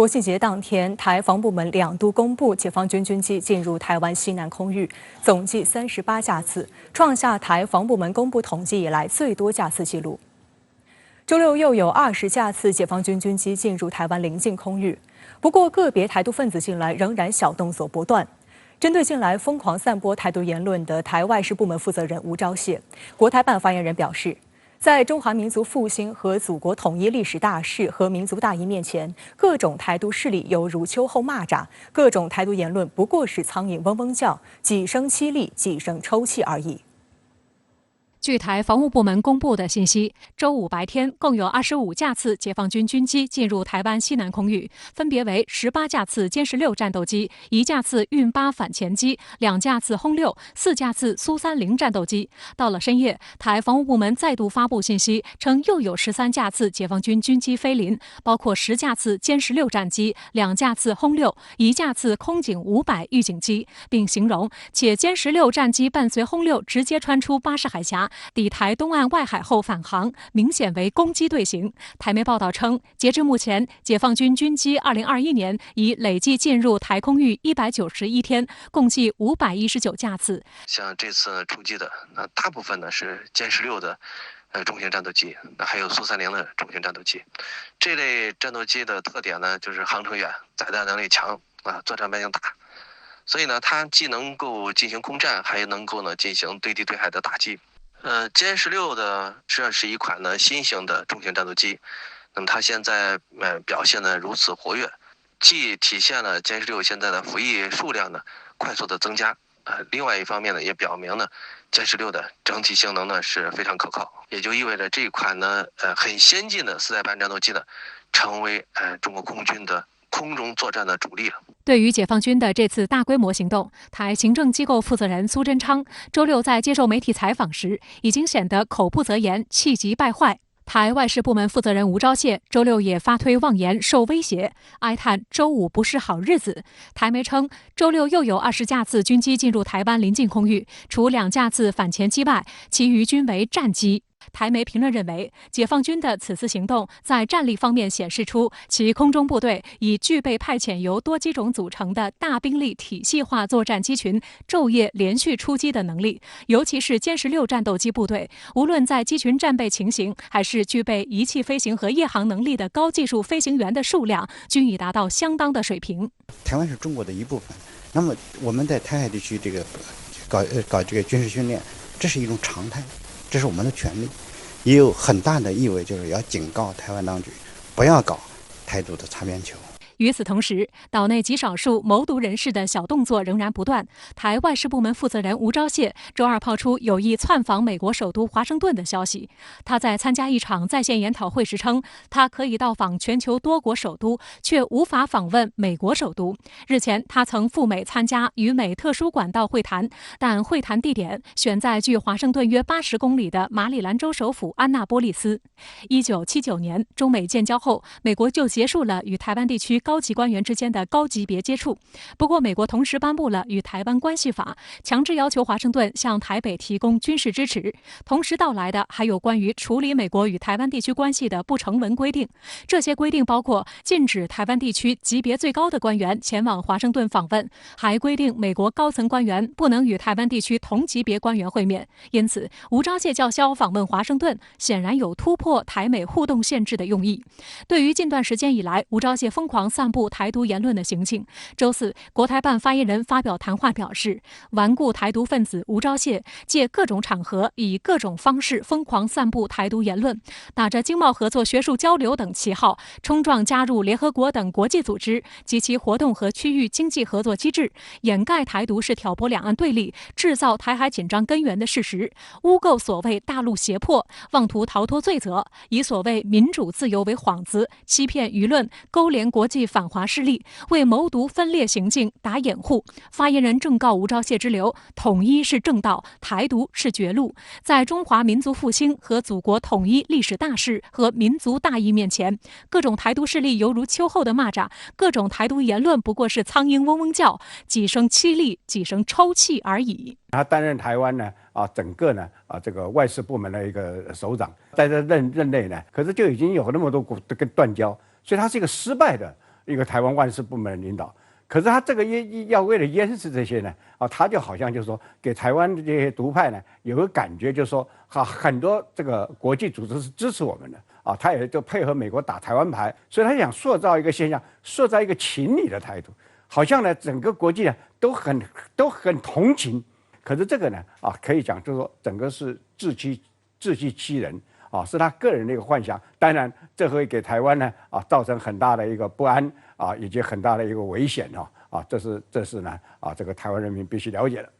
国庆节当天，台防部门2度公布解放军军机进入台湾西南空域，总计38架次，创下台防部门公布统计以来最多架次纪录。周六又有20架次解放军军机进入台湾邻近空域，不过个别台独分子近来仍然小动作不断。针对近来疯狂散播台独言论的台外事部门负责人吴钊燮，国台办发言人表示，在中华民族复兴和祖国统一历史大势和民族大义面前，各种台独势力犹如秋后蚂蚱，各种台独言论不过是苍蝇嗡嗡叫，几声凄厉，几声抽泣而已。据台防务部门公布的信息，周五白天共有25架次解放军军机进入台湾西南空域，分别为18架次歼16战斗机、1架次运8反潜机、2架次轰6、4架次苏30战斗机。到了深夜，台防务部门再度发布信息，称又有13架次解放军军机飞临，包括10架次歼16战机、2架次轰6、1架次空警500预警机，并形容且歼16战机伴随轰6直接穿出巴士海峡，抵台东岸外海后返航，明显为攻击队形。台媒报道称，截至目前，解放军军机2021年已累计进入台空域191天，共计519架次。像这次出击的，大部分呢是歼16的中型战斗机，还有苏30的中型战斗机。这类战斗机的特点呢，就是航程远、载弹能力强作战半径大。所以呢，它既能够进行空战，还能够呢进行对地对海的打击。歼16的实际上是一款呢新型的中型战斗机，那么它现在表现的如此活跃，既体现了歼16现在的服役数量呢快速的增加，另外一方面呢也表明呢歼16的整体性能呢是非常可靠，也就意味着这一款呢很先进的4代半战斗机呢成为中国空军的空中作战的主力了。对于解放军的这次大规模行动，台行政机构负责人苏贞昌周六在接受媒体采访时，已经显得口不择言，气急败坏。台外事部门负责人吴钊燮周六也发推妄言受威胁，哀叹周五不是好日子。台媒称，周六又有20架次军机进入台湾邻近空域，除2架次反潜机外，其余均为战机。台媒评论认为，解放军的此次行动在战力方面显示出其空中部队已具备派遣由多机种组成的大兵力体系化作战机群昼夜连续出击的能力，尤其是歼16战斗机部队，无论在机群战备情形，还是具备仪器飞行和夜航能力的高技术飞行员的数量，均已达到相当的水平。台湾是中国的一部分，那么我们在台海地区这个搞这个军事训练，这是一种常态。这是我们的权利，也有很大的意味，就是要警告台湾当局不要搞台独的擦边球。与此同时，岛内极少数谋独人士的小动作仍然不断。台外事部门负责人吴钊燮周二抛出有意窜访美国首都华盛顿的消息。他在参加一场在线研讨会时称，他可以到访全球多国首都，却无法访问美国首都。日前，他曾赴美参加与美特殊管道会谈，但会谈地点选在距华盛顿约80公里的马里兰州首府安纳波利斯。1979年，中美建交后，美国就结束了与台湾地区高级官员之间的高级别接触。不过，美国同时颁布了与台湾关系法，强制要求华盛顿向台北提供军事支持。同时到来的还有关于处理美国与台湾地区关系的不成文规定。这些规定包括禁止台湾地区级别最高的官员前往华盛顿访问，还规定美国高层官员不能与台湾地区同级别官员会面。因此，吴钊燮叫嚣访问华盛顿，显然有突破台美互动限制的用意。对于近段时间以来吴钊燮疯狂散布台独言论的行径，周四，国台办发言人发表谈话表示，顽固台独分子吴钊燮借各种场合以各种方式疯狂散布台独言论，打着经贸合作、学术交流等旗号，冲撞加入联合国等国际组织及其活动和区域经济合作机制，掩盖台独是挑拨两岸对立、制造台海紧张根源的事实，污垢所谓大陆胁迫，妄图逃脱罪责，以所谓民主自由为幌子，欺骗舆论，勾连国际反华势力，为谋独分裂行径打掩护。发言人正告吴钊燮之流，统一是正道，台独是绝路。在中华民族复兴和祖国统一历史大势和民族大义面前，各种台独势力犹如秋后的蚂蚱，各种台独言论不过是苍蝇嗡嗡叫，几声凄厉，几声抽泣而已。他担任台湾呢整个呢这个外事部门的一个首长，在这任内呢，可是就已经有那么多跟断交，所以他是一个失败的一个台湾万事部门的领导。可是他这个要为了掩饰这些呢，他就好像就是说给台湾的这些独派呢有个感觉，就是说很多这个国际组织是支持我们的他也就配合美国打台湾牌，所以他想塑造一个现象，塑造一个情理的态度，好像呢整个国际呢都很同情。可是这个呢可以讲就是说整个是自欺欺人是他个人的一个幻想。当然这会给台湾呢造成很大的一个不安以及很大的一个危险这是呢这个台湾人民必须了解的。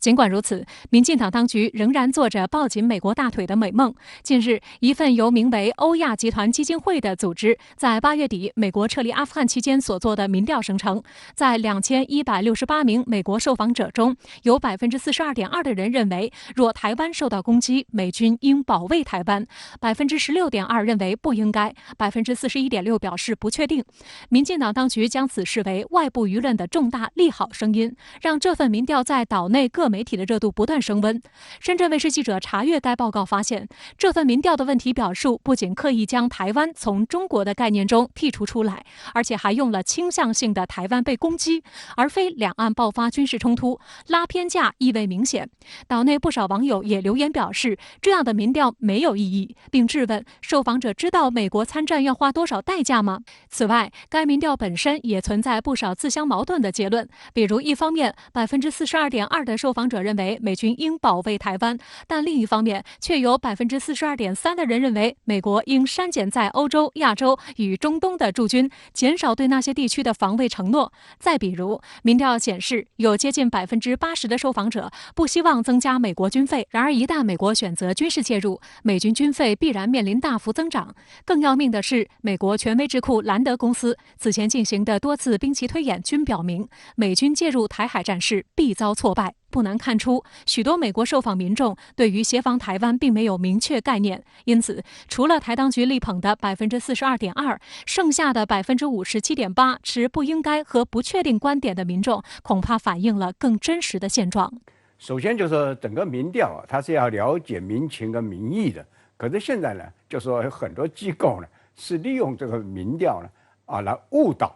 尽管如此，民进党当局仍然做着抱紧美国大腿的美梦。近日，一份由名为欧亚集团基金会的组织在8月底美国撤离阿富汗期间所做的民调声称，在2168名美国受访者中，有42.2%的人认为，若台湾受到攻击，美军应保卫台湾；16.2%认为不应该；41.6%表示不确定。民进党当局将此视为外部舆论的重大利好声音，让这份民调在岛内各媒体的热度不断升温。深圳卫视记者查阅该报告发现，这份民调的问题表述不仅刻意将台湾从中国的概念中剔除出来，而且还用了倾向性的台湾被攻击，而非两岸爆发军事冲突，拉偏架意味明显。岛内不少网友也留言表示，这样的民调没有意义，并质问受访者知道美国参战要花多少代价吗？此外，该民调本身也存在不少自相矛盾的结论，比如一方面42.2%的受访者认为美军应保卫台湾，但另一方面却有42.3%的人认为美国应删减在欧洲、亚洲与中东的驻军，减少对那些地区的防卫承诺。再比如，民调显示有接近80%的受访者不希望增加美国军费，然而一旦美国选择军事介入，美军军费必然面临大幅增长。更要命的是，美国权威智库兰德公司此前进行的多次兵棋推演均表明，美军介入台海战事必遭挫败。不难看出，许多美国受访民众对于协防台湾并没有明确概念，因此，除了台当局力捧的42.2%，剩下的57.8%持不应该和不确定观点的民众，恐怕反映了更真实的现状。首先就是说，整个民调它是要了解民情跟民意的，可是现在呢，就说有很多机构呢是利用这个民调呢来误导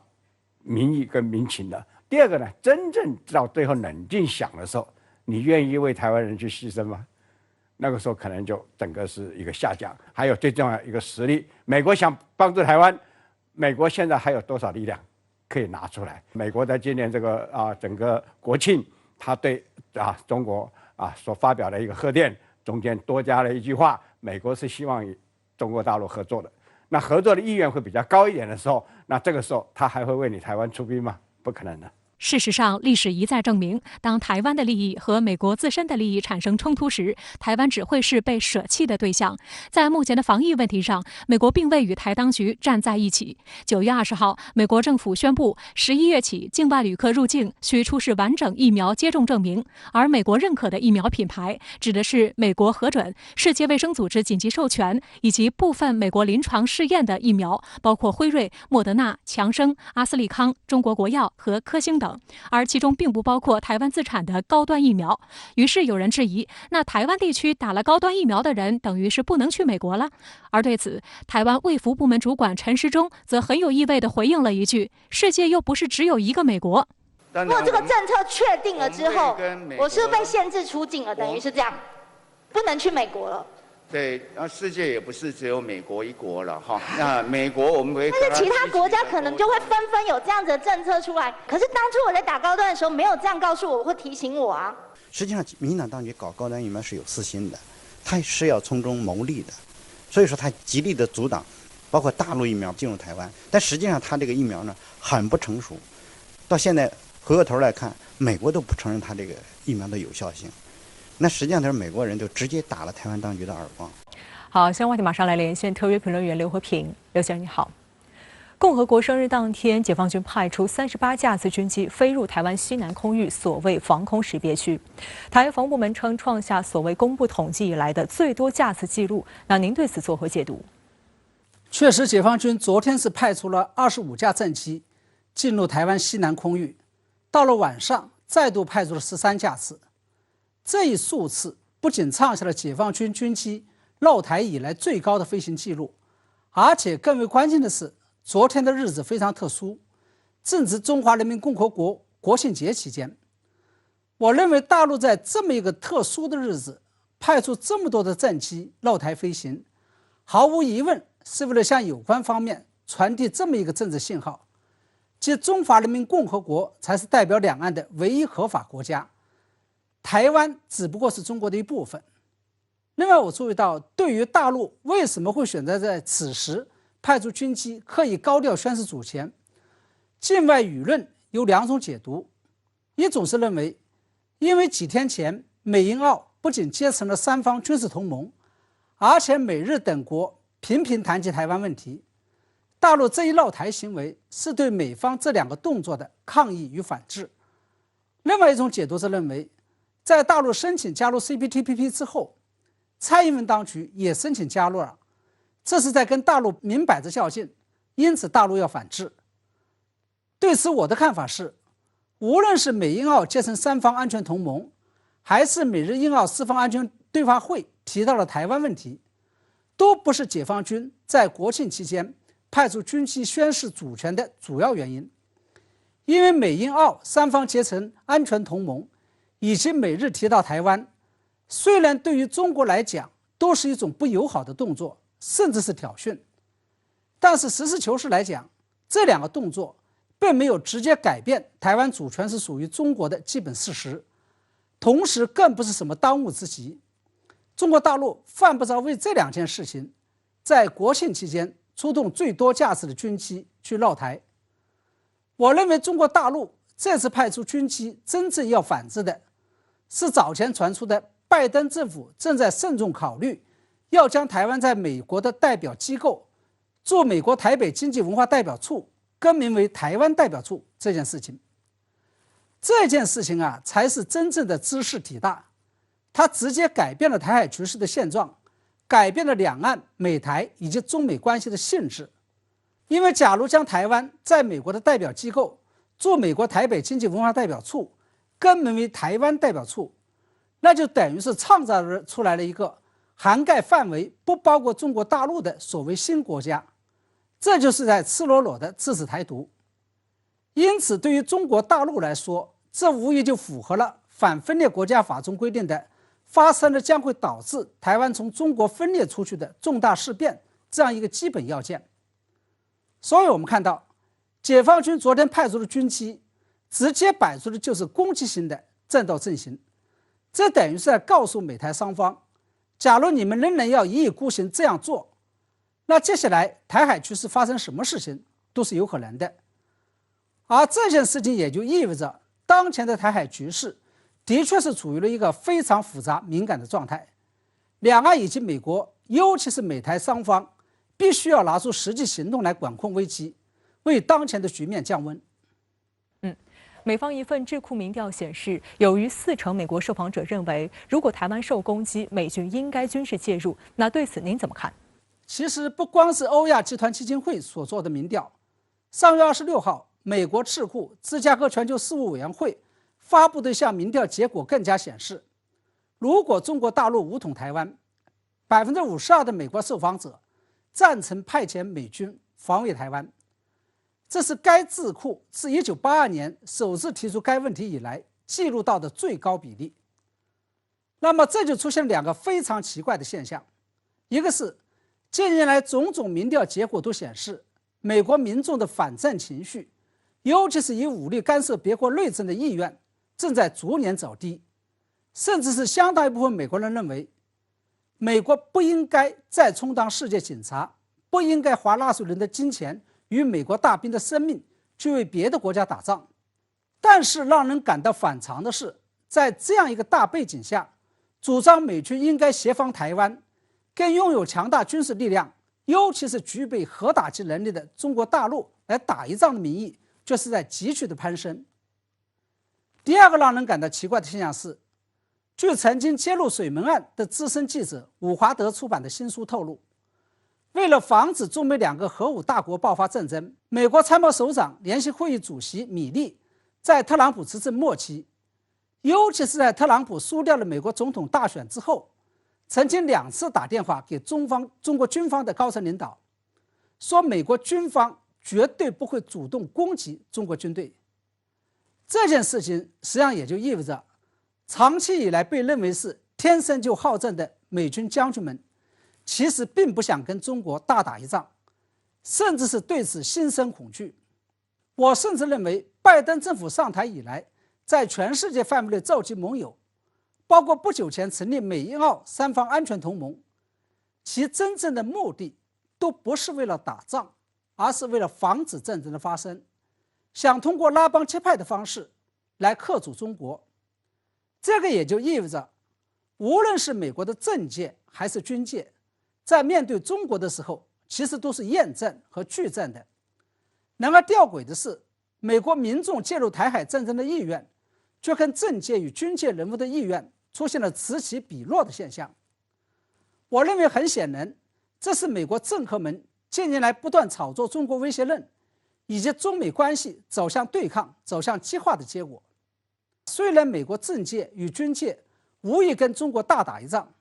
民意跟民情的。第二个呢，真正到最后冷静想的时候，你愿意为台湾人去牺牲吗？那个时候可能就整个是一个下降。还有最重要一个实力，美国想帮助台湾，美国现在还有多少力量可以拿出来？美国在今年这个整个国庆，他对中国所发表的一个贺电中间多加了一句话：美国是希望与中国大陆合作的。那合作的意愿会比较高一点的时候，那这个时候他还会为你台湾出兵吗？不可能的。事实上，历史一再证明，当台湾的利益和美国自身的利益产生冲突时，台湾只会是被舍弃的对象。在目前的防疫问题上，美国并未与台当局站在一起。9月20号，美国政府宣布，11月起，境外旅客入境需出示完整疫苗接种证明，而美国认可的疫苗品牌指的是美国核准、世界卫生组织紧急授权以及部分美国临床试验的疫苗，包括辉瑞、莫德纳、强生、阿斯利康、中国国药和科兴等。而其中并不包括台湾自产的高端疫苗。于是有人质疑，那台湾地区打了高端疫苗的人等于是不能去美国了。而对此，台湾卫福部门主管陈时中则很有意味地回应了一句：世界又不是只有一个美国。如果这个政策确定了之后，我是被限制出境了，等于是这样，不能去美国了。对，然后世界也不是只有美国一国了哈。那美国我们会，但是其他国家可能就会纷纷有这样子的政策出来。可是当初我在打高端的时候，没有这样告诉我，我会提醒我啊。实际上，民进党当局搞高端疫苗是有私心的，他是要从中牟利的，所以说他极力的阻挡，包括大陆疫苗进入台湾。但实际上，他这个疫苗呢很不成熟，到现在回过头来看，美国都不承认他这个疫苗的有效性。那实际上，美国人就直接打了台湾当局的耳光。好，相关话题马上来连线特约评论员刘和平。刘先生你好。共和国生日当天，解放军派出38架次军机飞入台湾西南空域所谓防空识别区。台防部门称创下所谓公布统计以来的最多架次记录。那您对此作何解读？确实，解放军昨天是派出了25架战机进入台湾西南空域，到了晚上再度派出了13架次。这一数次不仅创下了解放军军机绕台以来最高的飞行记录，而且更为关键的是，昨天的日子非常特殊，正值中华人民共和国国庆节期间。我认为大陆在这么一个特殊的日子派出这么多的战机绕台飞行，毫无疑问是为了向有关方面传递这么一个政治信号，即中华人民共和国才是代表两岸的唯一合法国家，台湾只不过是中国的一部分。另外，我注意到，对于大陆为什么会选择在此时派出军机刻意高调宣示主权，境外舆论有两种解读。一种是认为，因为几天前美英澳不仅结成了三方军事同盟，而且美日等国频频谈及台湾问题，大陆这一绕台行为是对美方这两个动作的抗议与反制。另外一种解读是认为，在大陆申请加入 CPTPP 之后，蔡英文当局也申请加入了，这是在跟大陆明摆着较劲，因此大陆要反制。对此我的看法是，无论是美英澳结成三方安全同盟，还是美日英澳四方安全对话会提到了台湾问题，都不是解放军在国庆期间派出军机宣示主权的主要原因。因为美英澳三方结成安全同盟，以及美日提到台湾，虽然对于中国来讲都是一种不友好的动作，甚至是挑衅，但是实事求是来讲，这两个动作并没有直接改变台湾主权是属于中国的基本事实，同时更不是什么当务之急。中国大陆犯不着为这两件事情在国庆期间出动最多架次的军机去绕台。我认为中国大陆这次派出军机真正要反制的是早前传出的拜登政府正在慎重考虑要将台湾在美国的代表机构驻美国台北经济文化代表处更名为台湾代表处这件事情。这件事情啊，才是真正的茲事体大，它直接改变了台海局势的现状，改变了两岸美台以及中美关系的性质。因为假如将台湾在美国的代表机构驻美国台北经济文化代表处更名为台湾代表处，那就等于是创造出来了一个涵盖范围不包括中国大陆的所谓新国家，这就是在赤裸裸的支持台独。因此对于中国大陆来说，这无疑就符合了反分裂国家法中规定的发生了将会导致台湾从中国分裂出去的重大事变这样一个基本要件。所以我们看到解放军昨天派出的军机直接摆出的就是攻击性的战斗阵型，这等于是在告诉美台双方，假如你们仍然要一意孤行这样做，那接下来台海局势发生什么事情都是有可能的。而这件事情也就意味着当前的台海局势的确是处于了一个非常复杂敏感的状态，两岸以及美国，尤其是美台双方必须要拿出实际行动来管控危机，为当前的局面降温。美方一份智库民调显示，有逾40%美国受访者认为，如果台湾受攻击，美军应该军事介入。那对此您怎么看？其实不光是欧亚集团基金会所做的民调，3月26号，美国智库芝加哥全球事务委员会发布的一项民调结果更加显示，如果中国大陆武统台湾，52%的美国受访者赞成派遣美军防卫台湾。这是该智库自1982年首次提出该问题以来记录到的最高比例。那么这就出现两个非常奇怪的现象，一个是近年来种种民调结果都显示，美国民众的反战情绪，尤其是以武力干涉别国内政的意愿正在逐年走低，甚至是相当一部分美国人认为，美国不应该再充当世界警察，不应该花纳税人的金钱与美国大兵的生命去为别的国家打仗。但是让人感到反常的是，在这样一个大背景下，主张美军应该协防台湾，跟拥有强大军事力量，尤其是具备核打击能力的中国大陆来打一仗的民意，却是在急剧的攀升。第二个让人感到奇怪的现象是，据曾经揭露水门案的资深记者伍华德出版的新书透露，为了防止中美两个核武大国爆发战争，美国参谋首长联席会议主席米利在特朗普执政末期，尤其是在特朗普输掉了美国总统大选之后，曾经2次打电话给中国军方的高层领导，说美国军方绝对不会主动攻击中国军队。这件事情实际上也就意味着，长期以来被认为是天生就好战的美军将军们，其实并不想跟中国大打一仗，甚至是对此心生恐惧。我甚至认为，拜登政府上台以来，在全世界范围内召集盟友，包括不久前成立美英澳三方安全同盟，其真正的目的都不是为了打仗，而是为了防止战争的发生，想通过拉帮结派的方式来吓阻中国。这个也就意味着，无论是美国的政界还是军界，在面对中国的时候，其实都是厌战和惧战的。然而吊诡的是，美国民众介入台海战争的意愿，却跟政界与军界人物的意愿出现了此起彼落的现象。我认为很显然，这是美国政客们近年来不断炒作中国威胁论，以及中美关系走向对抗、走向激化的结果。虽然美国政界与军界无意跟中国大打一仗，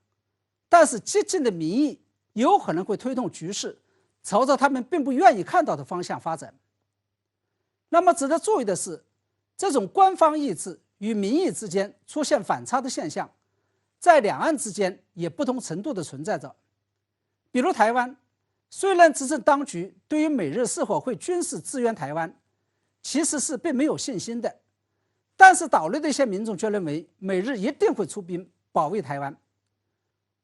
但是激进的民意有可能会推动局势朝着他们并不愿意看到的方向发展。那么值得注意的是，这种官方意志与民意之间出现反差的现象，在两岸之间也不同程度的存在着。比如台湾，虽然执政当局对于美日是否会军事支援台湾其实是并没有信心的，但是岛内的一些民众却认为美日一定会出兵保卫台湾。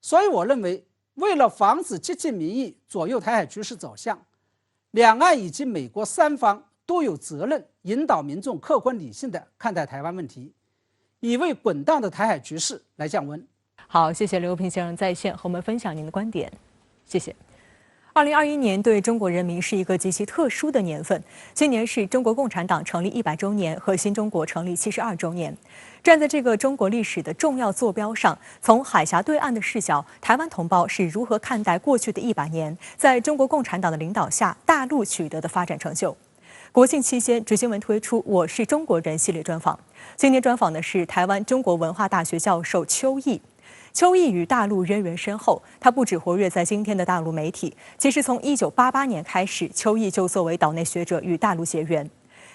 所以我认为，为了防止激进民意左右台海局势走向，两岸以及美国三方都有责任引导民众客观理性地看待台湾问题，以为滚荡的台海局势来降温。好，谢谢刘平先生在线和我们分享您的观点，谢谢。2021年对中国人民是一个极其特殊的年份，今年是中国共产党成立100周年和新中国成立72周年。站在这个中国历史的重要坐标上，从海峡对岸的视角，台湾同胞是如何看待过去的100年在中国共产党的领导下大陆取得的发展成就？国庆期间，执新闻推出《我是中国人》系列专访。今天专访的是台湾中国文化大学教授邱毅。邱毅与大陆渊源深厚，他不只活跃在今天的大陆媒体，其实从1988年开始，邱毅就作为岛内学者与大陆结缘。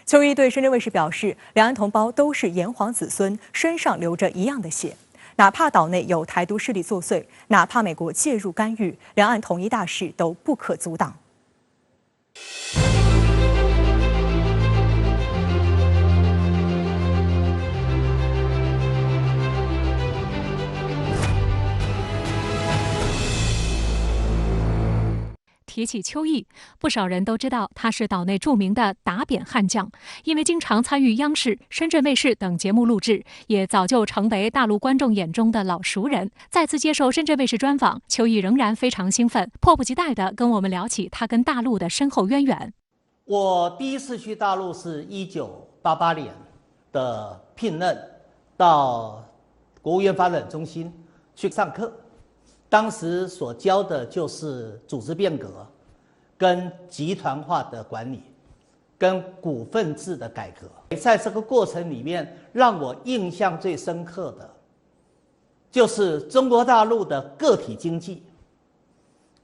邱毅对深圳卫视表示，两岸同胞都是炎黄子孙，身上流着一样的血，哪怕岛内有台独势力作祟，哪怕美国介入干预，两岸统一大势都不可阻挡。提起邱毅，不少人都知道他是岛内著名的打扁悍将，因为经常参与央视、深圳卫视等节目录制，也早就成为大陆观众眼中的老熟人。再次接受深圳卫视专访，邱毅仍然非常兴奋，迫不及待地跟我们聊起他跟大陆的深厚渊源。我第一次去大陆是1988年的聘任到国务院发展中心去上课。当时所教的就是组织变革、跟集团化的管理、跟股份制的改革。在这个过程里面，让我印象最深刻的，就是中国大陆的个体经济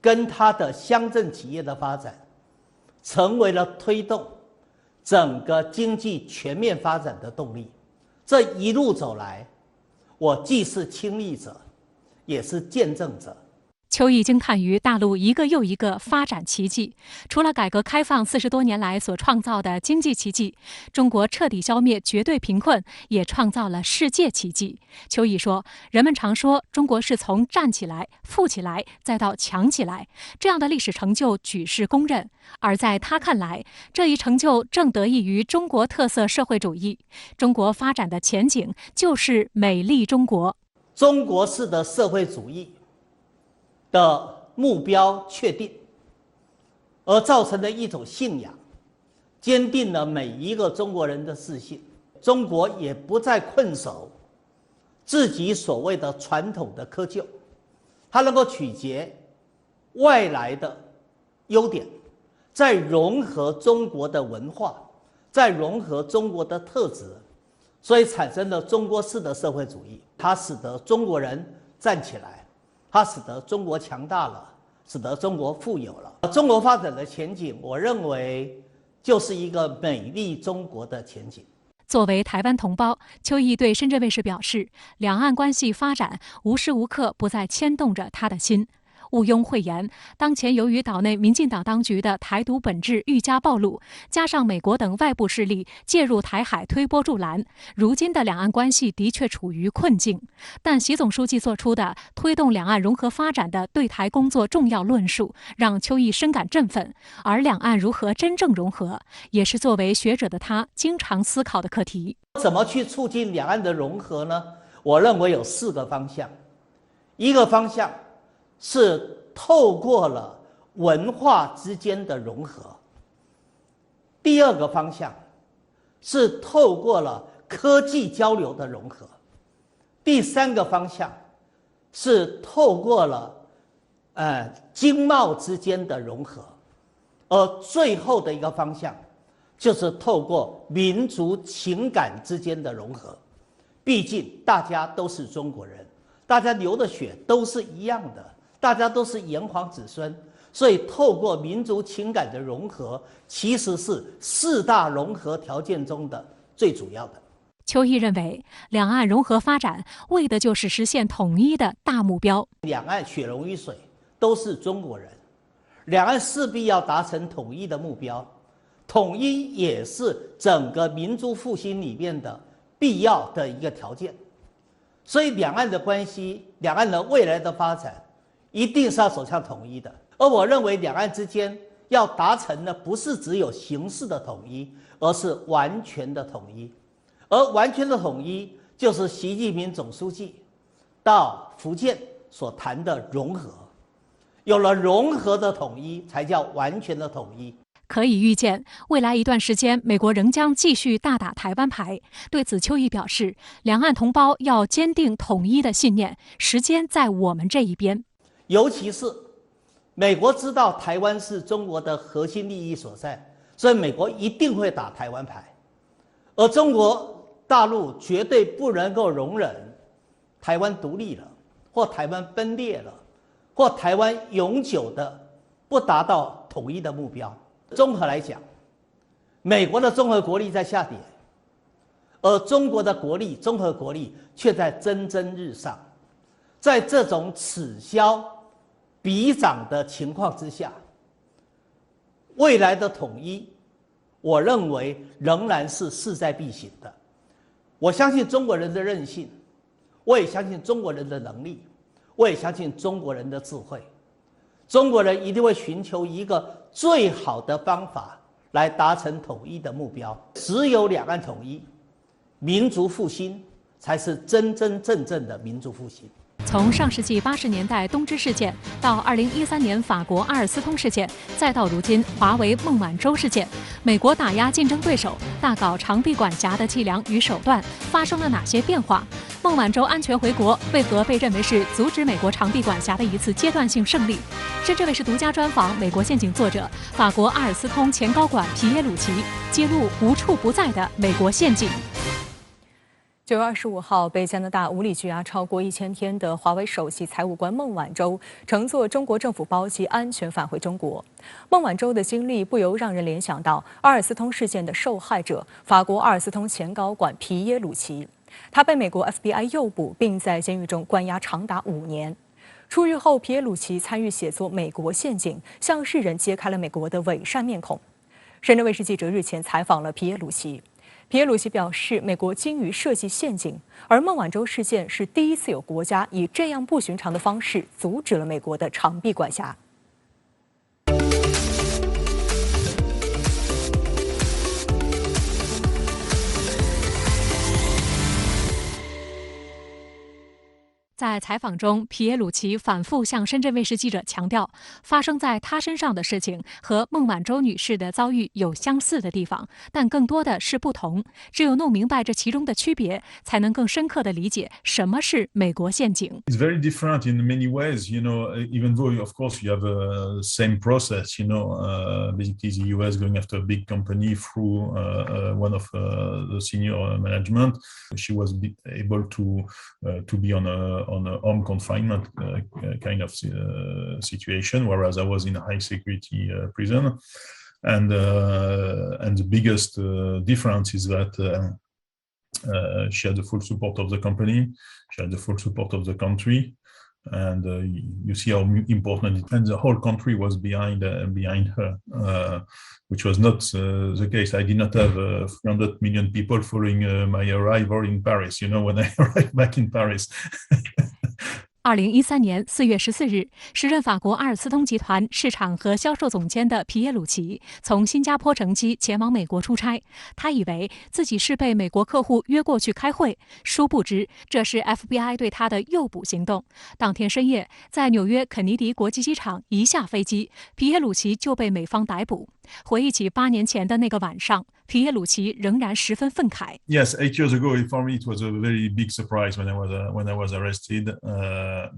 跟它的乡镇企业的发展，成为了推动整个经济全面发展的动力。这一路走来，我既是亲历者，也是见证者。邱毅惊叹于大陆一个又一个发展奇迹，除了改革开放40多年来所创造的经济奇迹，中国彻底消灭绝对贫困，也创造了世界奇迹。邱毅说，人们常说中国是从站起来、富起来，再到强起来，这样的历史成就举世公认。而在他看来，这一成就正得益于中国特色社会主义。中国发展的前景就是美丽中国。中国式的社会主义的目标确定，而造成的一种信仰，坚定了每一个中国人的自信。中国也不再困守自己所谓的传统的窠臼，它能够取决外来的优点，再融合中国的文化，再融合中国的特质，所以产生了中国式的社会主义。它使得中国人站起来，它使得中国强大了，使得中国富有了。中国发展的前景，我认为就是一个美丽中国的前景。作为台湾同胞，邱毅对深圳卫视表示，两岸关系发展无时无刻不在牵动着他的心。毋庸讳言，当前由于岛内民进党当局的台独本质愈加暴露，加上美国等外部势力介入台海推波助澜，如今的两岸关系的确处于困境。但习总书记做出的推动两岸融合发展的对台工作重要论述，让邱毅深感振奋。而两岸如何真正融合，也是作为学者的他经常思考的课题。怎么去促进两岸的融合呢？我认为有4个方向。一个方向是透过了文化之间的融合，第2个方向是透过了科技交流的融合，第3个方向是透过了经贸之间的融合，而最后的一个方向就是透过民族情感之间的融合。毕竟大家都是中国人，大家流的血都是一样的，大家都是炎黄子孙，所以透过民族情感的融合，其实是4大融合条件中的最主要的。邱毅认为，两岸融合发展为的就是实现统一的大目标。两岸血浓于水，都是中国人，两岸势必要达成统一的目标，统一也是整个民族复兴里面的必要的一个条件。所以两岸的关系，两岸的未来的发展一定是要走向统一的。而我认为两岸之间要达成的不是只有形式的统一，而是完全的统一。而完全的统一就是习近平总书记到福建所谈的融合。有了融合的统一，才叫完全的统一。可以预见，未来一段时间，美国仍将继续大打台湾牌。对此，邱毅表示，两岸同胞要坚定统一的信念，时间在我们这一边。尤其是美国知道台湾是中国的核心利益所在，所以美国一定会打台湾牌。而中国大陆绝对不能够容忍台湾独立了，或台湾分裂了，或台湾永久的不达到统一的目标。综合来讲，美国的综合国力在下跌，而中国的国力综合国力却在蒸蒸日上。在这种此消彼长的情况之下，未来的统一，我认为仍然是势在必行的。我相信中国人的韧性，我也相信中国人的能力，我也相信中国人的智慧。中国人一定会寻求一个最好的方法来达成统一的目标。只有两岸统一，民族复兴才是真真正正的民族复兴。从上世纪80年代东芝事件到2013年法国阿尔斯通事件，再到如今华为孟晚舟事件，美国打压竞争对手，大搞长臂管辖的伎俩与手段，发生了哪些变化？孟晚舟安全回国，为何被认为是阻止美国长臂管辖的一次阶段性胜利？深圳卫视独家专访美国陷阱作者、法国阿尔斯通前高管皮耶鲁奇，揭露无处不在的美国陷阱。9月25号，被加拿大无理拘押超过1000天的华为首席财务官孟晚舟乘坐中国政府包机安全返回中国。孟晚舟的经历不由让人联想到阿尔斯通事件的受害者法国阿尔斯通前高管皮耶鲁奇。他被美国 FBI 诱捕，并在监狱中关押长达5年。出狱后，皮耶鲁奇参与写作《美国陷阱》，向世人揭开了美国的伪善面孔。深圳卫视记者日前采访了皮耶鲁奇。皮耶鲁奇表示，美国精于设计陷阱，而孟晚舟事件是第一次有国家以这样不寻常的方式阻止了美国的长臂管辖。在采访中，皮耶鲁奇反复向深圳卫视记者强调，发生在他身上的事情和孟晚舟女士的遭遇有相似的地方，但更多的是不同。只有弄明白这其中的区别，才能更深刻地理解什么是美国陷阱。 It's very different in many ways, you know, even though of course you have the same process, you know, basically the US going after a big company through one of the senior management. She was able to be on a home confinement kind of situation, whereas I was in a high security prison. And the biggest difference is that she had the full support of the company, she had the full support of the country, and you see how important it is. And the whole country was behind her, which was not the case. I did not have 300 million people following my arrival in Paris, when I arrived back in Paris. 2013年4月14日，时任法国阿尔斯通集团市场和销售总监的皮耶鲁齐从新加坡乘机前往美国出差。他以为自己是被美国客户约过去开会，殊不知这是 FBI 对他的诱捕行动。当天深夜，在纽约肯尼迪国际机场一下飞机，皮耶鲁齐就被美方逮捕。回忆起8年前的那个晚上，皮耶鲁齐仍然十分愤慨。Yes, 8 years ago, for me, it was a very big surprise when I was arrested,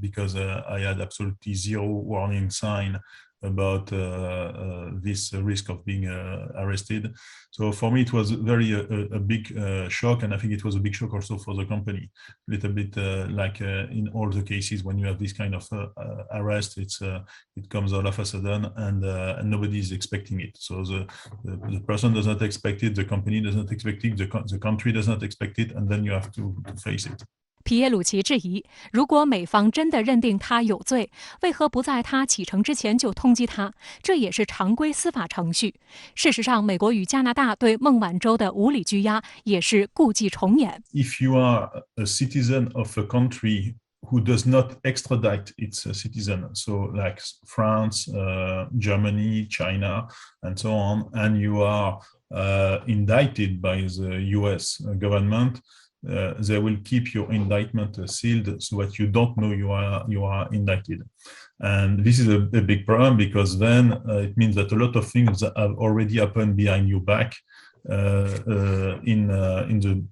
because I had absolutely zero warning sign about this risk of being arrested. So for me, it was very a big shock, and I think it was a big shock also for the company. A little bit like in all the cases when you have this kind of arrest, it comes all of a sudden, and nobody is expecting it. So the person does not expect it, the company does not expect it, the country does not expect it, and then you have to face it. 皮耶鲁齐质疑，如果美方真的认定他有罪，为何不在他启程之前就通缉他？这也是常规司法程序。事实上，美国与加拿大对孟晚舟的无理拘押也是故伎重演。If you are a citizen of a country who does not extradite its citizen, so like France, Germany, China, and so on, and you are indicted by the US government, they will keep your indictment sealed so that you don't know you are indicted. And this is a big problem, because then it means that a lot of things have already happened behind your back in the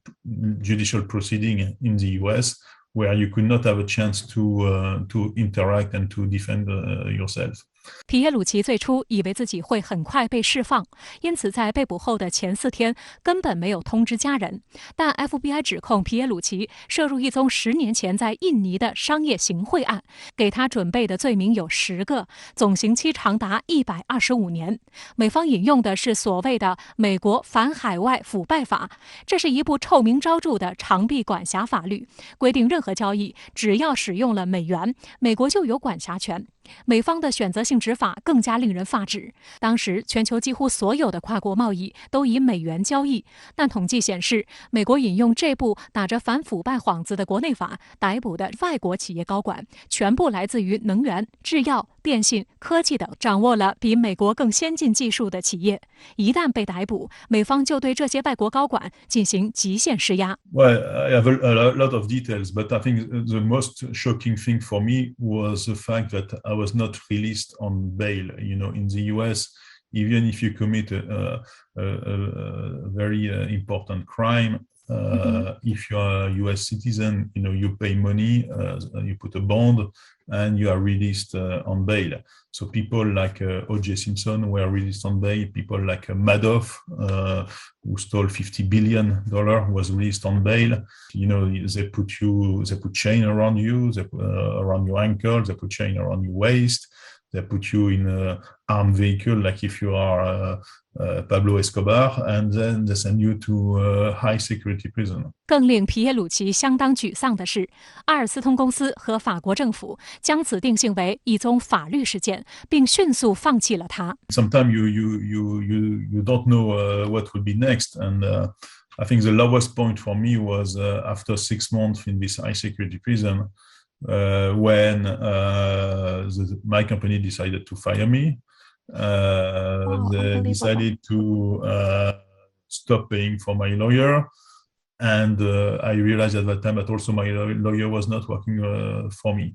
judicial proceeding in the US, where you could not have a chance to interact and to defend yourself. 皮耶鲁齐最初以为自己会很快被释放，因此在被捕后的前4天根本没有通知家人。但 FBI 指控皮耶鲁齐涉入一宗10年前在印尼的商业行贿案，给他准备的罪名有10个，总刑期长达125年。美方引用的是所谓的美国反海外腐败法，这是一部臭名昭著的长臂管辖法律，规定任何交易只要使用了美元，美国就有管辖权。美方的选择性执法更加令人发指。当时全球几乎所有的跨国贸易都以美元交易，但统计显示，美国引用这部打着反腐败幌子的国内法逮捕的外国企业高管，全部来自于能源、制药、电信、科技等掌握了比美国更先进技术的企业。一旦被逮捕，美方就对这些外国高管进行极限施压。Well, I have a lot of details, but I think the most shocking thing for me was the fact that I was not released on bail. In the US, even if you commit a very important crime, if you are a US citizen, you pay money, you put a bond, and you are released on bail. So people like O.J. Simpson were released on bail. People like Madoff, who stole $50 billion, was released on bail. They put chain around you, around your ankle, they put chain around your waist. They put you in an armed vehicle, like if you are Pablo Escobar, and then they send you to a high security prison. 更令皮耶鲁齐相当沮丧的是，阿尔斯通公司和法国政府将此定性为一宗法律事件，并迅速放弃了它。Sometimes you don't know what will be next, and I think the lowest point for me was after 6 months in this high security prison. When my company decided to fire me, they decided to stop paying for my lawyer, and I realized at that time that also my lawyer was not working for me.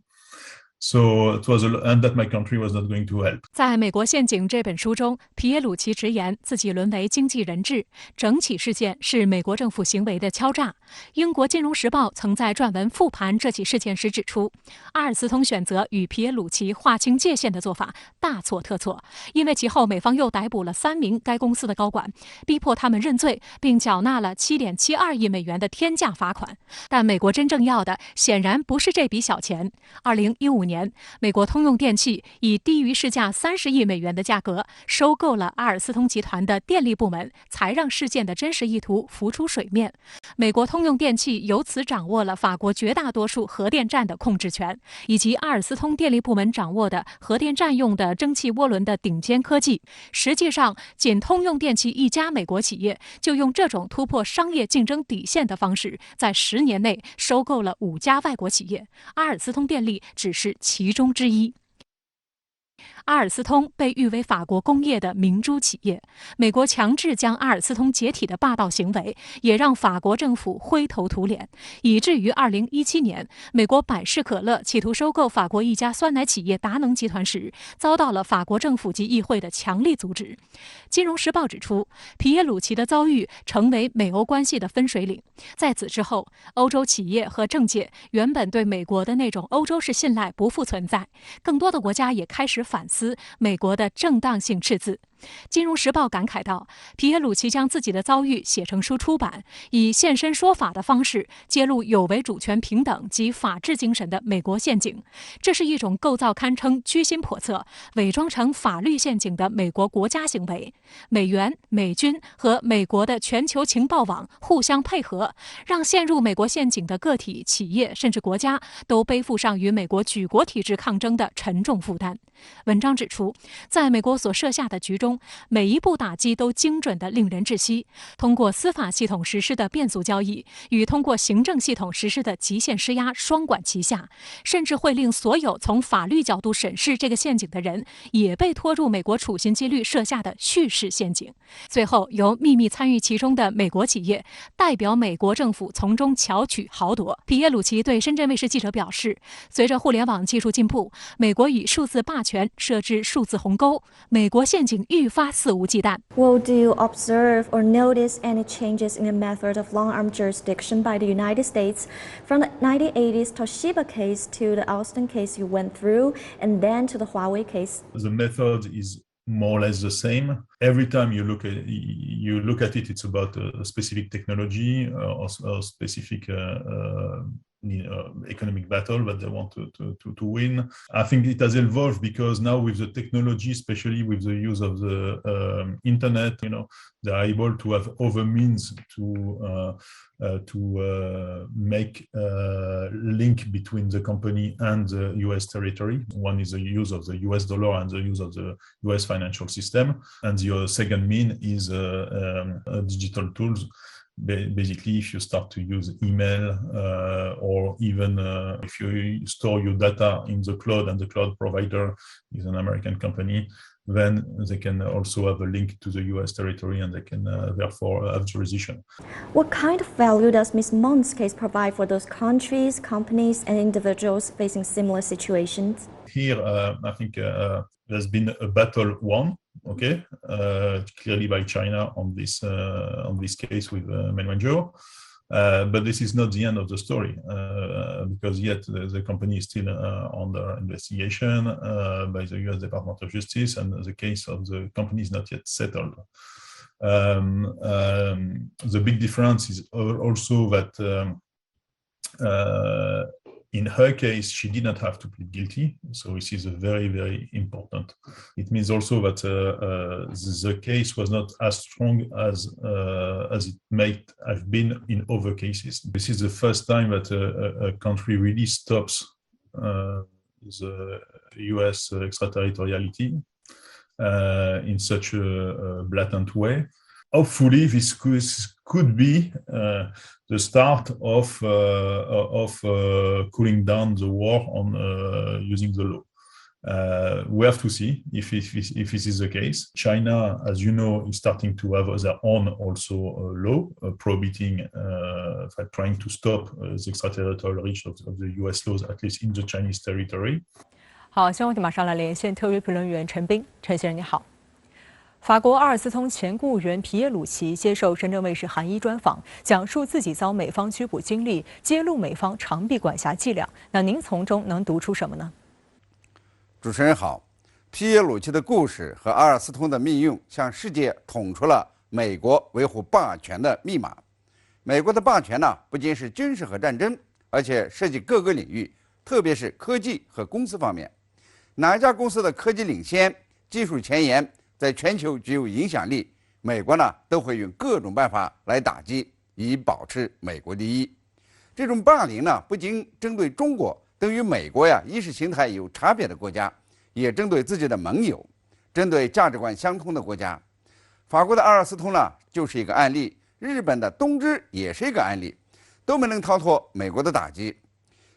So it was, and that my country was not going to help. 在美国陷阱这本书中，皮耶鲁齐直言自己沦为经济人质，整起事件是美国政府行为的敲诈。英国金融时报曾在撰文复盘这起事件时指出，阿尔斯通选择与皮耶鲁齐划清界限的做法大错特错，因为其后美方又逮捕了3名该公司的高管，逼迫他们认罪，并缴纳了7.72亿美元的天价罚款。但美国真正要的显然不是这笔小钱。2015年，美国通用电气以低于市价30亿美元的价格收购了阿尔斯通集团的电力部门，才让事件的真实意图浮出水面。美国通用电气由此掌握了法国绝大多数核电站的控制权，以及阿尔斯通电力部门掌握的核电站用的蒸汽涡轮的顶尖科技。实际上，仅通用电气一家美国企业就用这种突破商业竞争底线的方式，在10年内收购了5家外国企业，阿尔斯通电力只是其中之一。阿尔斯通被誉为法国工业的明珠企业，美国强制将阿尔斯通解体的霸道行为，也让法国政府灰头土脸，以至于2017年，美国百事可乐企图收购法国一家酸奶企业达能集团时，遭到了法国政府及议会的强力阻止。金融时报指出，皮耶鲁齐的遭遇成为美欧关系的分水岭。在此之后，欧洲企业和政界原本对美国的那种欧洲式信赖不复存在，更多的国家也开始反思美国的正当性赤字。金融时报感慨道，皮耶鲁齐将自己的遭遇写成书出版，以现身说法的方式揭露有违主权平等及法治精神的美国陷阱。这是一种构造堪称居心叵测、伪装成法律陷阱的美国国家行为。美元、美军和美国的全球情报网互相配合，让陷入美国陷阱的个体、企业甚至国家都背负上与美国举国体制抗争的沉重负担。文章指出，在美国所设下的局中，每一步打击都精准的令人窒息。通过司法系统实施的变速交易与通过行政系统实施的极限施压双管齐下，甚至会令所有从法律角度审视这个陷阱的人也被拖入美国处心积虑设下的叙事陷阱。最后，由秘密参与其中的美国企业代表美国政府从中巧取豪夺。皮耶鲁齐对深圳卫视记者表示，随着互联网技术进步，美国以数字霸权设置数字鸿沟，美国陷阱愈发肆无忌惮。 Well, do you observe or notice any changes in the method of long-arm jurisdiction by the United States from the 1980s Toshiba case to the Alstom case you went through, and then to the Huawei case? The method is more or less the same. Every time you look at it, it's about a specific technology or specific economic battle that they want to win. I think it has evolved because now with the technology, especially with the use of the internet, they are able to have other means to make a link between the company and the US territory. One is the use of the US dollar and the use of the US financial system. And the second mean is digital tools. Basically, if you start to use email or even if you store your data in the cloud and the cloud provider is an American company, then they can also have a link to the US territory and they can therefore have jurisdiction. What kind of value does Ms. Mong's case provide for those countries, companies, and individuals facing similar situations? Here, I think there's been a battle won, clearly by China on this case with Menwenjo. But this is not the end of the story because yet the company is still under investigation by the US Department of Justice, and the case of the company is not yet settled. The big difference is also that in her case, she did not have to plead guilty, so this is very, very important. It means also that the case was not as strong as it might have been in other cases. This is the first time that a country really stops the US extraterritoriality in such a blatant way. Hopefully, this could be the start of cooling down the war on using the law. We have to see if this is the case. China, as you know, is starting to have their own also law prohibiting, trying to stop the extraterritorial reach of the US laws, at least in the Chinese territory. 好，新闻问题马上来连线特约评论员陈斌，陈先生你好。法国阿尔斯通前雇务员皮耶鲁齐接受深圳卫视韩一专访，讲述自己遭美方拘捕经历，揭露美方长臂管辖伎俩。那您从中能读出什么呢？主持人好，皮耶鲁齐的故事和阿尔斯通的命运，向世界捅出了美国维护霸权的密码。美国的霸权呢，不仅是军事和战争，而且涉及各个领域，特别是科技和公司方面。哪一家公司的科技领先、技术前沿，在全球具有影响力，美国呢都会用各种办法来打击，以保持美国第一。这种霸凌呢，不仅针对中国等与美国意识形态有差别的国家，也针对自己的盟友，针对价值观相同的国家。法国的阿尔斯通呢就是一个案例，日本的东芝也是一个案例，都没能逃脱美国的打击。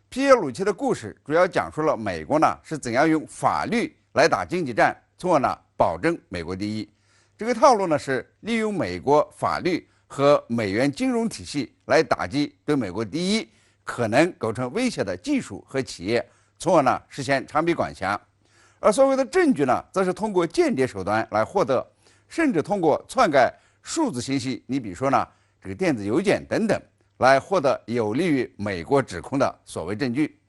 皮耶鲁奇的故事主要讲述了美国呢是怎样用法律来打经济战，从而呢保证美国第一。这个套路呢是利用美国法律和美元金融体系来打击对美国第一可能构成威胁的技术和企业，从而呢实现长臂管辖。而所谓的证据呢，则是通过间谍手段来获得，甚至通过篡改数字信息，你比如说呢这个电子邮件等等，来获得有利于美国指控的所谓证据。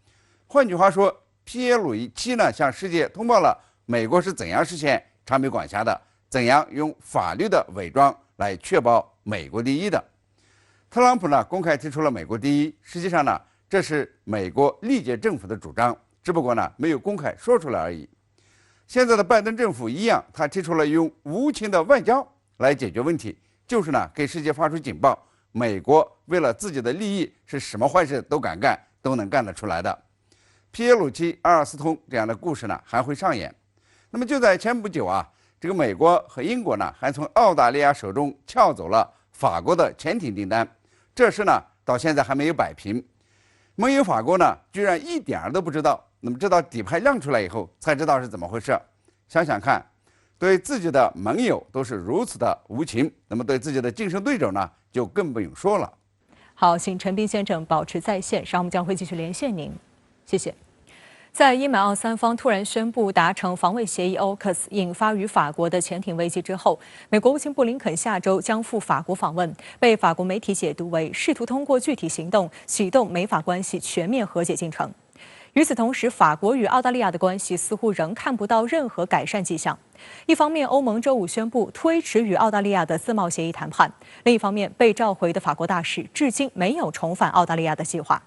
换句话说，皮耶鲁奇呢向世界通报了美国是怎样实现长臂管辖的，怎样用法律的伪装来确保美国第一的。特朗普呢公开提出了美国第一，实际上呢这是美国历届政府的主张，只不过呢没有公开说出来而已。现在的拜登政府一样，他提出了用无情的外交来解决问题，就是呢给世界发出警报，美国为了自己的利益是什么坏事都敢干，都能干得出来的。皮耶鲁奇、阿尔斯通这样的故事呢还会上演。那么就在前不久这个美国和英国呢还从澳大利亚手中撬走了法国的潜艇订单，这事呢到现在还没有摆平。盟友法国呢居然一点都不知道，那么直到底牌亮出来以后才知道是怎么回事。想想看，对自己的盟友都是如此的无情，那么对自己的竞争对手呢就更不用说了。好，请陈斌先生保持在线，稍后我们将会继续连线您，谢谢。在英美澳三方突然宣布达成防卫协议 AUKUS， 引发与法国的潜艇危机之后，美国国务卿布林肯下周将赴法国访问，被法国媒体解读为试图通过具体行动启动美法关系全面和解进程。与此同时，法国与澳大利亚的关系似乎仍看不到任何改善迹象。一方面，欧盟周五宣布推迟与澳大利亚的自贸协议谈判；另一方面，被召回的法国大使至今没有重返澳大利亚的计划。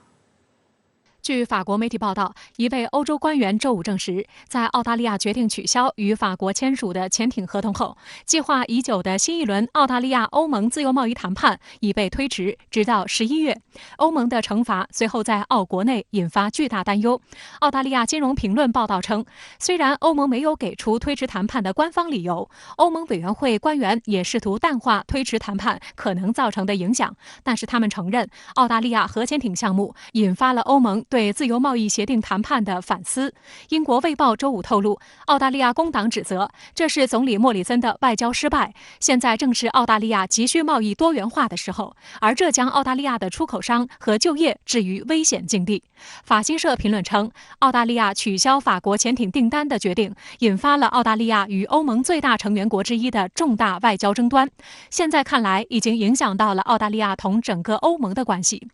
据法国媒体报道，一位欧洲官员周五证实，在澳大利亚决定取消与法国签署的潜艇合同后，计划已久的新一轮澳大利亚欧盟自由贸易谈判已被推迟，直到11月。欧盟的惩罚随后在澳国内引发巨大担忧。澳大利亚金融评论报道称，虽然欧盟没有给出推迟谈判的官方理由，欧盟委员会官员也试图淡化推迟谈判可能造成的影响，但是他们承认，澳大利亚核潜艇项目引发了欧盟对自由贸易协定谈判的反思。英国卫报周五透露，澳大利亚工党指责这是总理莫里森的外交失败，现在正是澳大利亚急需贸易多元化的时候，而这将澳大利亚的出口商和就业置于危险境地。法新社评论称，澳大利亚取消法国潜艇订单的决定引发了澳大利亚与欧盟最大成员国之一的重大外交争端，现在看来已经影响到了澳大利亚同整个欧盟的关系。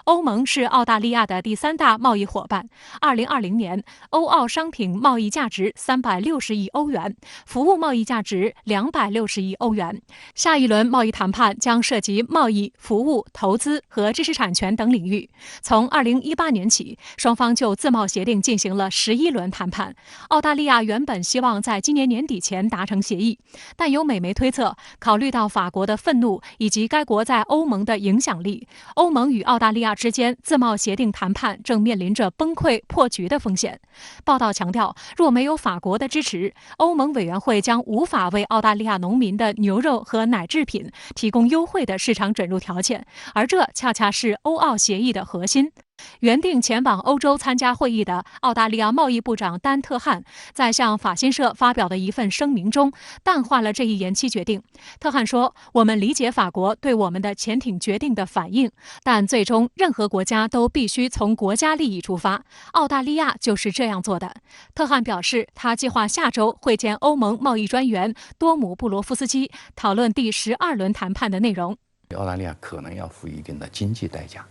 欧盟是澳大利亚的第3大贸易伙伴。2020年，欧澳商品贸易价值360亿欧元，服务贸易价值260亿欧元。下一轮贸易谈判将涉及贸易、服务、投资和知识产权等领域。从2018年起，双方就自贸协定进行了11轮谈判。澳大利亚原本希望在今年年底前达成协议，但有美媒推测，考虑到法国的愤怒以及该国在欧盟的影响力，欧盟与澳大利亚之间自贸协定谈判正面临着崩溃破局的风险。报道强调，若没有法国的支持，欧盟委员会将无法为澳大利亚农民的牛肉和奶制品提供优惠的市场准入条件，而这恰恰是欧澳协议的核心。原定前往欧洲参加会议的澳大利亚贸易部长丹特汉在向法新社发表的一份声明中淡化了这一延期决定。特汉说，我们理解法国对我们的潜艇决定的反应，但最终任何国家都必须从国家利益出发，澳大利亚就是这样做的。特汉表示，他计划下周会见欧盟贸易专员多姆布罗夫斯基，讨论第12轮谈判的内容。澳大利亚可能要付一定的经济代价，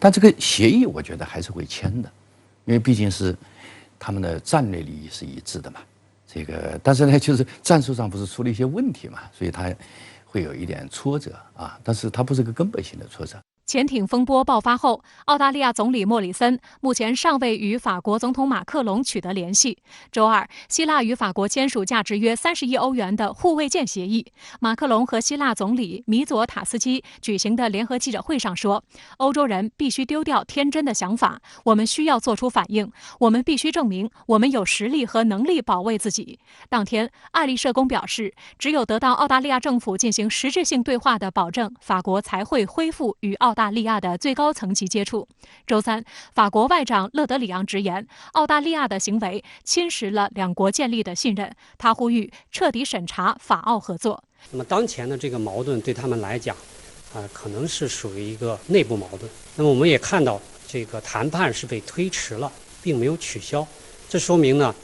但这个协议我觉得还是会签的，因为毕竟是他们的战略利益是一致的嘛。但是呢，就是战术上不是出了一些问题嘛，所以他会有一点挫折啊，但是它不是个根本性的挫折。潜艇风波爆发后，澳大利亚总理莫里森目前尚未与法国总统马克龙取得联系。周二，希腊与法国签署价值约30亿欧元的互卫舰协议。马克龙和希腊总理米佐塔斯基举行的联合记者会上说，欧洲人必须丢掉天真的想法，我们需要做出反应，我们必须证明我们有实力和能力保卫自己。当天，爱丽舍宫表示，只有得到澳大利亚政府进行实质性对话的保证，法国才会恢复与澳大利亚的最高层级接触。周三，法国外长勒德里昂直言，澳大利亚的行为侵蚀了两国建立的信任。他呼吁彻底审查法澳合作。那么当前的这个矛盾对他们来讲，可能是属于一个内部矛盾。那么我们也看到，这个谈判是被推迟了，并没有取消。这说明呢，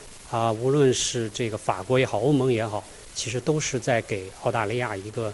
无论是这个法国也好，欧盟也好，其实都是在给澳大利亚一个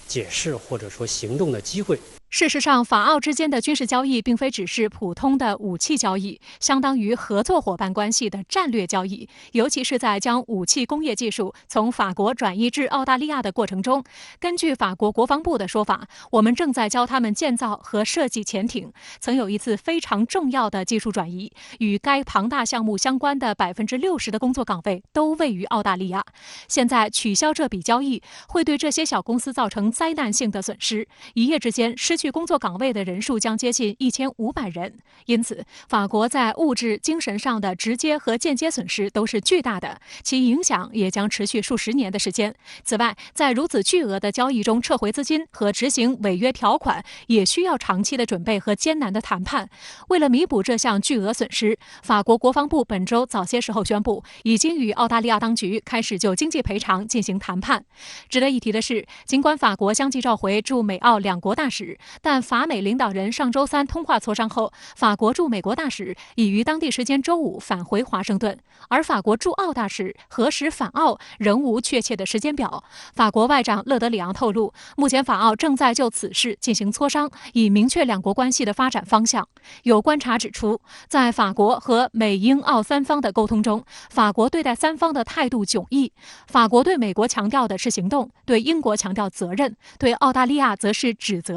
解释或者说行动的机会。事实上，法澳之间的军事交易并非只是普通的武器交易，相当于合作伙伴关系的战略交易。尤其是在将武器工业技术从法国转移至澳大利亚的过程中，根据法国国防部的说法，我们正在教他们建造和设计潜艇。曾有一次非常重要的技术转移，与该庞大项目相关的60%的工作岗位都位于澳大利亚。现在取消这笔交易，会对这些小公司造成灾难性的损失。一夜之间，失去工作岗位的人数将接近1500人，因此法国在物质、精神上的直接和间接损失都是巨大的，其影响也将持续数十年的时间。此外，在如此巨额的交易中撤回资金和执行违约条款，也需要长期的准备和艰难的谈判。为了弥补这项巨额损失，法国国防部本周早些时候宣布，已经与澳大利亚当局开始就经济赔偿进行谈判。值得一提的是，尽管法国相继召回驻美澳两国大使，但法美领导人上周三通话磋商后，法国驻美国大使已于当地时间周五返回华盛顿，而法国驻澳大使何时返澳仍无确切的时间表。法国外长勒德里昂透露，目前法澳正在就此事进行磋商，以明确两国关系的发展方向。有观察指出，在法国和美英澳三方的沟通中，法国对待三方的态度迥异。法国对美国强调的是行动，对英国强调责任，对澳大利亚则是指责。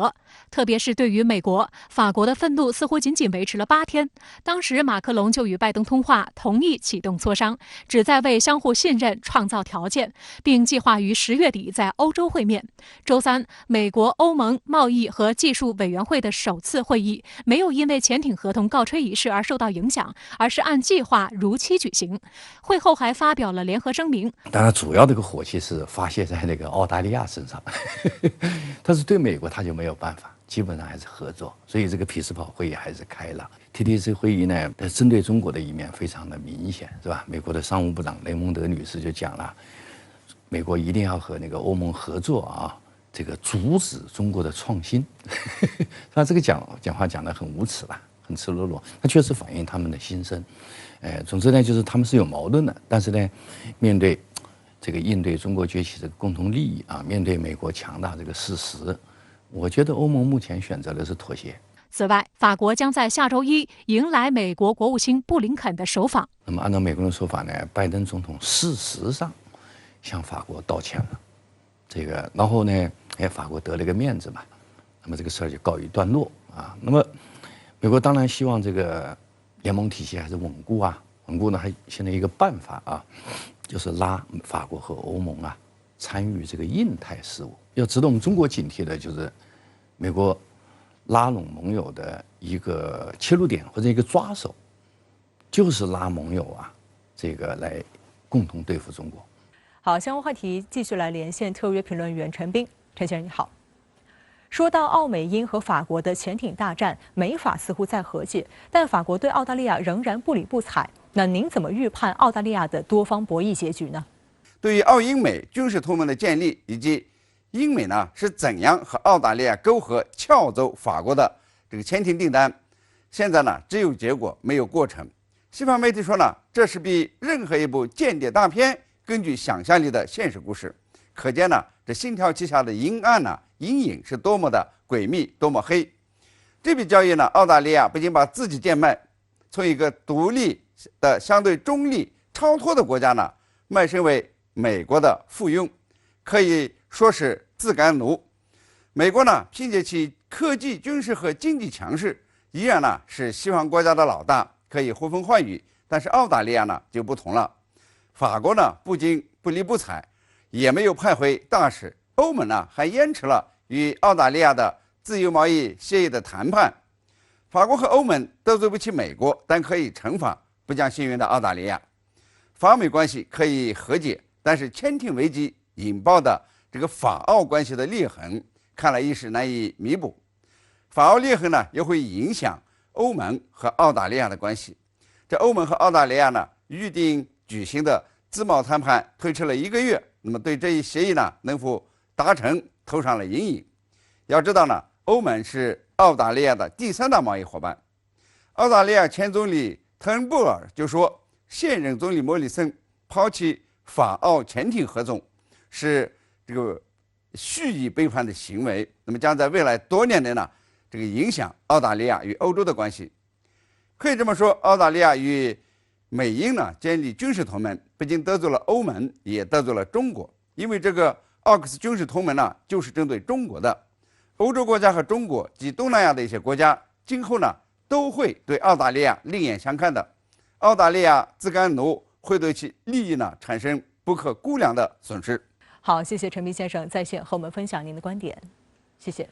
特别是对于美国，法国的愤怒似乎仅仅维持了8天。当时马克龙就与拜登通话，同意启动磋商，旨在为相互信任创造条件，并计划于10月底在欧洲会面。周三，美国欧盟贸易和技术委员会的首次会议没有因为潜艇合同告吹仪式而受到影响，而是按计划如期举行。会后还发表了联合声明。当然，主要这个火气是发泄在那个澳大利亚身上，但是对美国他就没有办法。基本上还是合作，所以这个匹兹堡会议还是开了。TTC 会议呢，针对中国的一面非常的明显，是吧？美国的商务部长雷蒙德女士就讲了，美国一定要和那个欧盟合作啊，这个阻止中国的创新。他这个讲话讲得很无耻了，很赤裸裸，他确实反映他们的心声。总之呢，就是他们是有矛盾的，但是呢，面对这个应对中国崛起这个共同利益啊，面对美国强大这个事实。我觉得欧盟目前选择的是妥协。此外，法国将在下周1迎来美国国务卿布林肯的首访。那么，按照美国的说法呢，拜登总统事实上向法国道歉了，然后呢，法国得了个面子嘛，那么这个事儿就告一段落啊。那么，美国当然希望这个联盟体系还是稳固啊，稳固呢，还现在一个办法啊，就是拉法国和欧盟啊参与这个印太事务。要值得我们中国警惕的就是，美国拉拢盟友的一个切入点或者一个抓手，就是拉盟友啊，来共同对付中国。好，相关话题继续来连线特约评论员陈斌。陈先生你好。说到澳美英和法国的潜艇大战，美法似乎在和解，但法国对澳大利亚仍然不理不睬。那您怎么预判澳大利亚的多方博弈结局呢？对于澳英美军事同盟的建立以及英美呢是怎样和澳大利亚沟合撬走法国的这个潜艇订单，现在呢只有结果没有过程。西方媒体说呢，这是比任何一部间谍大片更具想象力的现实故事。可见呢，这心条旗下的阴暗呢阴影是多么的诡秘，多么黑。这笔交易呢，澳大利亚不仅把自己贱卖，从一个独立的相对中立超脱的国家呢卖身为美国的附庸，可以说是自甘奴。美国呢，凭借其科技、军事和经济强势依然呢是西方国家的老大，可以呼风唤雨。但是澳大利亚呢就不同了，法国呢不仅不理不睬，也没有派回大使。欧盟呢还延迟了与澳大利亚的自由贸易协议的谈判。法国和欧盟得罪不起美国，但可以惩罚不讲信用的澳大利亚。法美关系可以和解，但是潜艇危机引爆的这个法澳关系的裂痕，看来一时难以弥补。法澳裂痕呢，也会影响欧盟和澳大利亚的关系。这欧盟和澳大利亚呢，预定举行的自贸谈判推迟了1个月，那么对这一协议呢能否达成投上了阴影。要知道呢，欧盟是澳大利亚的第3大贸易伙伴。澳大利亚前总理特恩布尔就说，现任总理莫里森抛弃法澳潜艇合纵是这个蓄意背叛的行为，那么将在未来多年内呢，这个影响澳大利亚与欧洲的关系。可以这么说，澳大利亚与美英呢建立军事同盟，不仅得罪了欧盟，也得罪了中国。因为这个奥克斯军事同盟呢，就是针对中国的。欧洲国家和中国及东南亚的一些国家，今后呢都会对澳大利亚另眼相看的。澳大利亚自甘奴会对其利益呢产生不可估量的损失。好，谢谢陈斌先生在线和我们分享您的观点，谢谢。